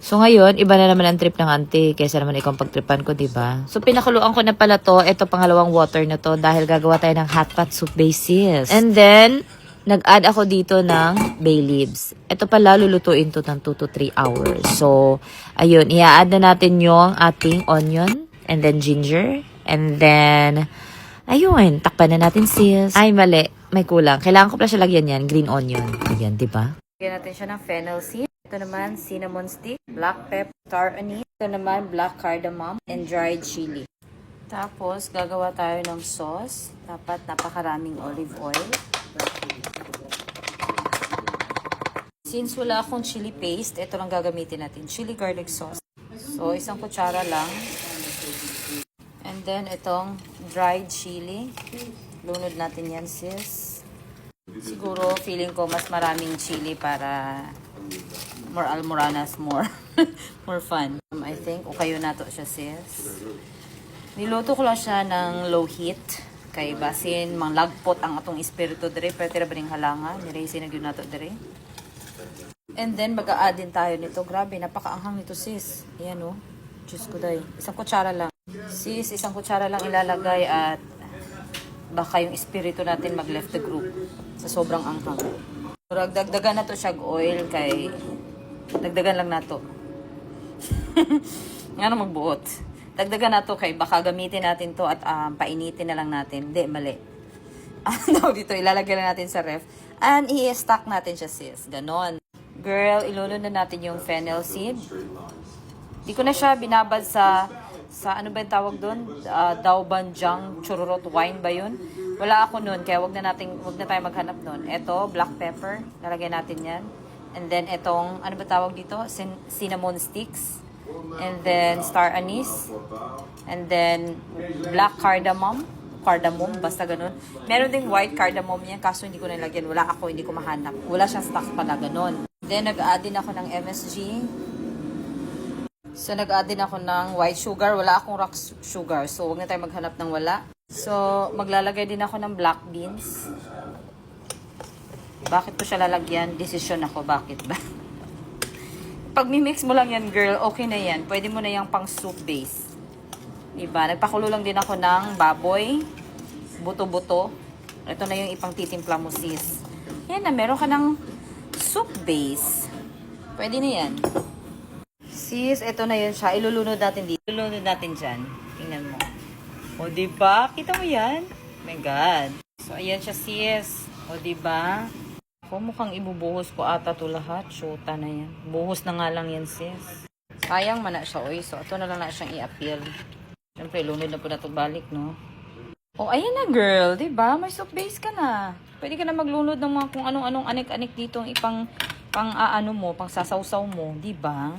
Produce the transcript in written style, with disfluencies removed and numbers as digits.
So ngayon, iba na naman ang trip ng auntie kaysa naman ikaw ang pagtripan ko, diba? So pinakuluan ko na pala to. Ito pangalawang water na to dahil gagawa tayo ng hot pot soup basis. And then, nag-add ako dito ng bay leaves. Ito pala, lulutuin to ng 2 to 3 hours. So, ayun, i-add na natin yung ating onion and then ginger. And then, ayun, takpan na natin sis. Ay, mali. May kulang. Kailangan ko pala siya lagyan yan. Green onion. Ayan, diba? Lagyan natin siya ng fennel seed. Ito naman, cinnamon stick, black pepper, star anise. Ito naman, black cardamom, and dried chili. Tapos, gagawa tayo ng sauce. Dapat napakaraming olive oil. Since wala akong chili paste, ito lang gagamitin natin. Chili garlic sauce. So, isang kutsara lang. And then, itong dried chili. Lunod natin yan, sis. Siguro, feeling ko mas maraming chili para more almoranas, more more fun. I think, okay na to siya, sis. Niluto ko lang siya ng low heat. Kay basin, manglagpot ang atong espiritu dire. Pero tira ba rin halanga? Niresi na yun nato dire. And then, mag-a-add din tayo nito. Grabe, napakaanghang nito, sis. Ayan, oh. Diyos ko, day. Isang kutsara lang. Sis, isang kutsara lang ilalagay at baka yung espiritu natin mag-left the group sa sobrang anghang. Dagdagan na to siya oil kay dagdagan lang na to. Nga na magbuot. Dagdagan na to kay baka gamitin natin to at painitin na lang natin. Hindi, mali. Ano dito, ilalagay lang natin sa ref. And i-stack natin siya, sis. Ganon. Girl, ilunod na natin yung fennel seed. Di ko na siya binabad sa ano ba yung tawag doon? Daobanjang chururot wine ba yun? Wala ako nun, kaya wag na tayo maghanap nun. Ito, black pepper. Lalagay natin yan. And then, itong, ano ba tawag dito? Cinnamon sticks. And then, star anise. And then, black cardamom. Basta ganun. Meron ding white cardamom yan, kaso hindi ko nilagyan. Wala ako, hindi ko mahanap. Wala siyang stock pala, ganun. Then, nag-add din ako ng MSG. So, nag-add din ako ng white sugar. Wala akong rock sugar. So, huwag na tayo maghanap ng wala. So, maglalagay din ako ng black beans. Bakit ko siya lalagyan? Decision ako. Bakit ba? Pag mimix mo lang yan, girl, okay na yan. Pwede mo na yung pang soup base. Diba? Nagpakulo lang din ako ng baboy. Buto-buto. Ito na yung ipang titimpla mo, sis. Yan na, meron ka ng soup base. Pwede na yan. Sis, ito na yun siya. Ilulunod natin dito. Ilulunod natin dyan. Tingnan mo. O, diba? Kita mo yan? Oh my God. So, ayan siya, sis. O, diba? Ako, mukhang ibubuhos ko ata to lahat. Shoota na yan. Buhos na nga lang yan, sis. Sayang man na siya, oy. So, ito na lang na siyang i-appeal. Siyempre, lunod na po na ito balik, no? O, ayan na, girl. Diba? May soup base ka na. Pwede ka na maglunod ng mga kung anong-anong anik-anik dito. Pang sasaw-saw mo. Diba?